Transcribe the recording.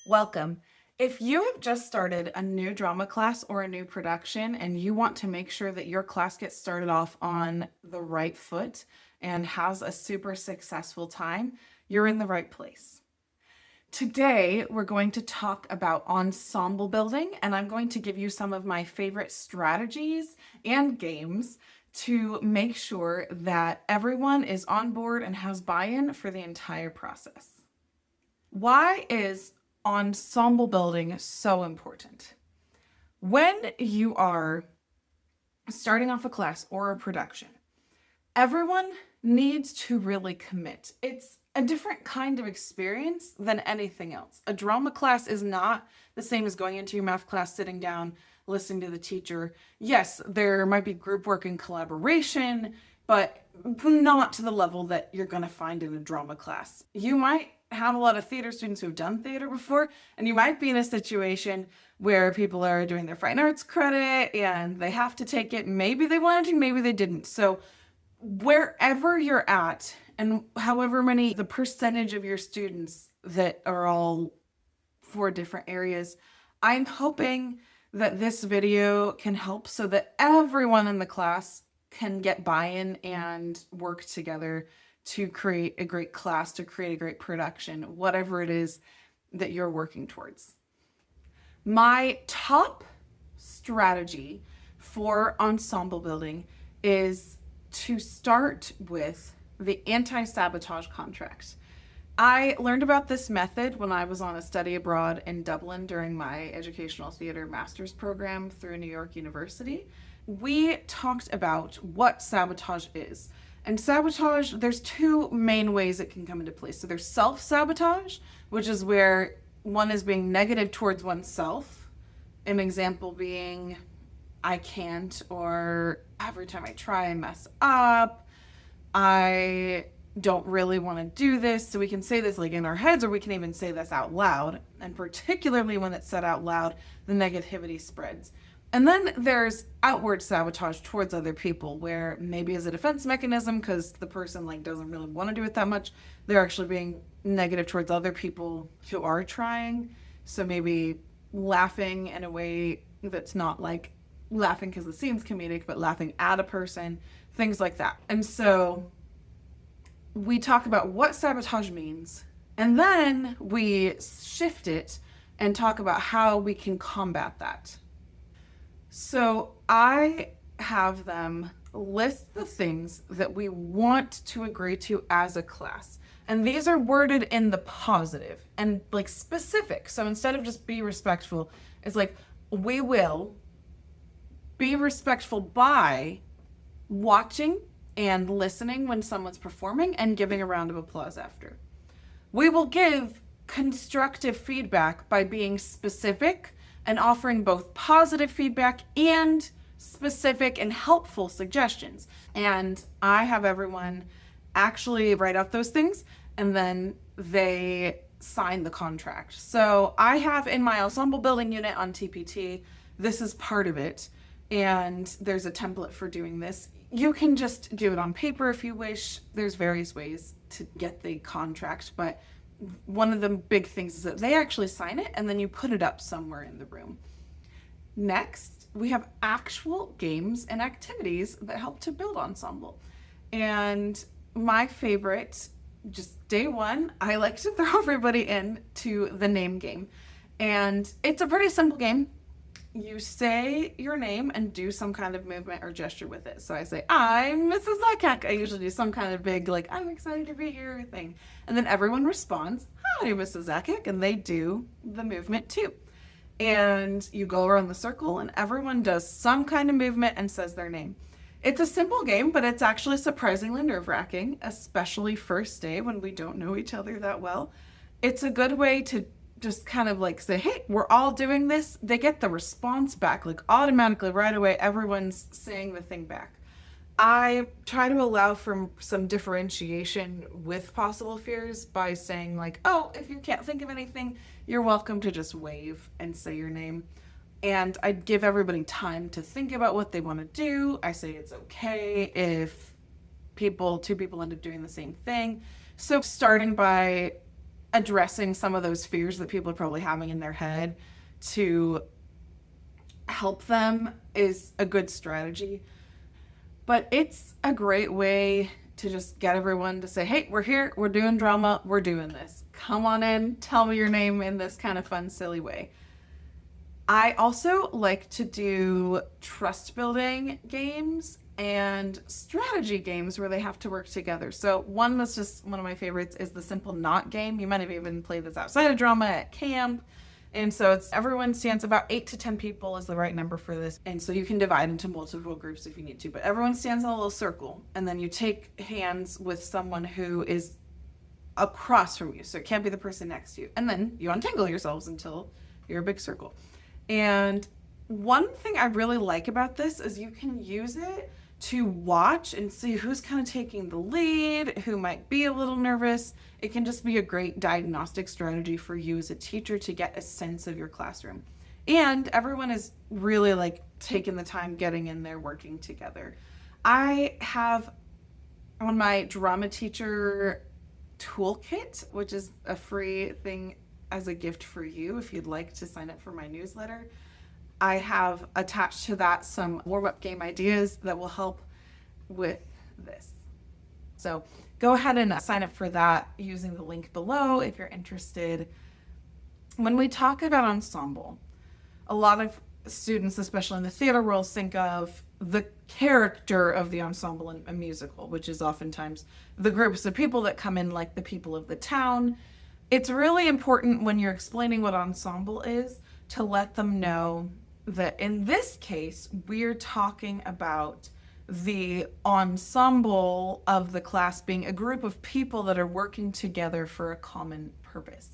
Welcome. If you have just started a new drama class or a new production and you want to make sure that your class gets started off on the right foot and has a super successful time, you're in the right place. Today, we're going to talk about ensemble building, and I'm going to give you some of my favorite strategies and games to make sure that everyone is on board and has buy-in for the entire process. Why is ensemble building so important? When you are starting off a class or a production, everyone needs to really commit. It's a different kind of experience than anything else. A drama class is not the same as going into your math class, sitting down, listening to the teacher. Yes, there might be group work and collaboration, but not to the level that you're going to find in a drama class. You might have a lot of theater students who've done theater before, and you might be in a situation where people are doing their fine arts credit and they have to take it. Maybe they wanted to, maybe they didn't. So wherever you're at, and however many, the percentage of your students that are all for different areas, I'm hoping that this video can help so that everyone in the class can get buy-in and work together to create a great class, to create a great production, whatever it is that you're working towards. My top strategy for ensemble building is to start with the Anti-Sabotage Contract. I learned about this method when I was on a study abroad in Dublin during my educational theater master's program through New York University. We talked about what sabotage is. And sabotage, there's two main ways it can come into play. So there's self-sabotage, which is where one is being negative towards oneself. An example being, I can't, or every time I try, I mess up. I don't really want to do this. So we can say this like in our heads, or we can even say this out loud. And particularly when it's said out loud, the negativity spreads. And then there's outward sabotage towards other people, where maybe as a defense mechanism, because the person doesn't really want to do it that much, they're actually being negative towards other people who are trying. So maybe laughing in a way that's not like laughing because the scene's comedic, but laughing at a person, things like that. And so we talk about what sabotage means, and then we shift it and talk about how we can combat that. So I have them list the things that we want to agree to as a class. And these are worded in the positive and specific. So instead of just be respectful, it's like, we will be respectful by watching and listening when someone's performing and giving a round of applause after. We will give constructive feedback by being specific and offering both positive feedback and specific and helpful suggestions. And I have everyone actually write out those things, and then they sign the contract. So I have in my ensemble building unit on TPT, this is part of it, and there's a template for doing this. You can just do it on paper if you wish. There's various ways to get the contract, but one of the big things is that they actually sign it and then you put it up somewhere in the room. Next, we have actual games and activities that help to build ensemble. And my favorite, just day one, I like to throw everybody into the name game. And it's a pretty simple game. You say your name and do some kind of movement or gesture with it. So I say, I'm Mrs. Zakak. I usually do some kind of big, I'm excited to be here thing. And then everyone responds, hi, Mrs. Zakak. And they do the movement too. And you go around the circle and everyone does some kind of movement and says their name. It's a simple game, but it's actually surprisingly nerve-wracking, especially first day when we don't know each other that well. It's a good way to just kind of say, hey, we're all doing this. They get the response back automatically right away. Everyone's saying the thing back. I try to allow for some differentiation with possible fears by saying oh, if you can't think of anything, you're welcome to just wave and say your name. And I give everybody time to think about what they want to do. I say it's okay if two people end up doing the same thing. So starting by addressing some of those fears that people are probably having in their head to help them is a good strategy. But it's a great way to just get everyone to say, hey, we're here, we're doing drama, we're doing this. Come on in, tell me your name in this kind of fun, silly way. I also like to do trust building games and strategy games where they have to work together. So one that's just one of my favorites is the Simple Knot game. You might have even played this outside of drama at camp. And so it's everyone stands, about 8 to 10 people is the right number for this. And so you can divide into multiple groups if you need to, but everyone stands in a little circle, and then you take hands with someone who is across from you. So it can't be the person next to you. And then you untangle yourselves until you're a big circle. And one thing I really like about this is you can use it to watch and see who's kind of taking the lead, who might be a little nervous. It can just be a great diagnostic strategy for you as a teacher to get a sense of your classroom. And everyone is really like taking the time getting in there, working together. I have on my Drama Teacher Toolkit, which is a free thing as a gift for you if you'd like to sign up for my newsletter. I have attached to that some warm-up game ideas that will help with this. So go ahead and sign up for that using the link below if you're interested. When we talk about ensemble, a lot of students, especially in the theater world, think of the character of the ensemble in a musical, which is oftentimes the groups of people that come in, like the people of the town. It's really important when you're explaining what ensemble is to let them know that in this case, we're talking about the ensemble of the class being a group of people that are working together for a common purpose.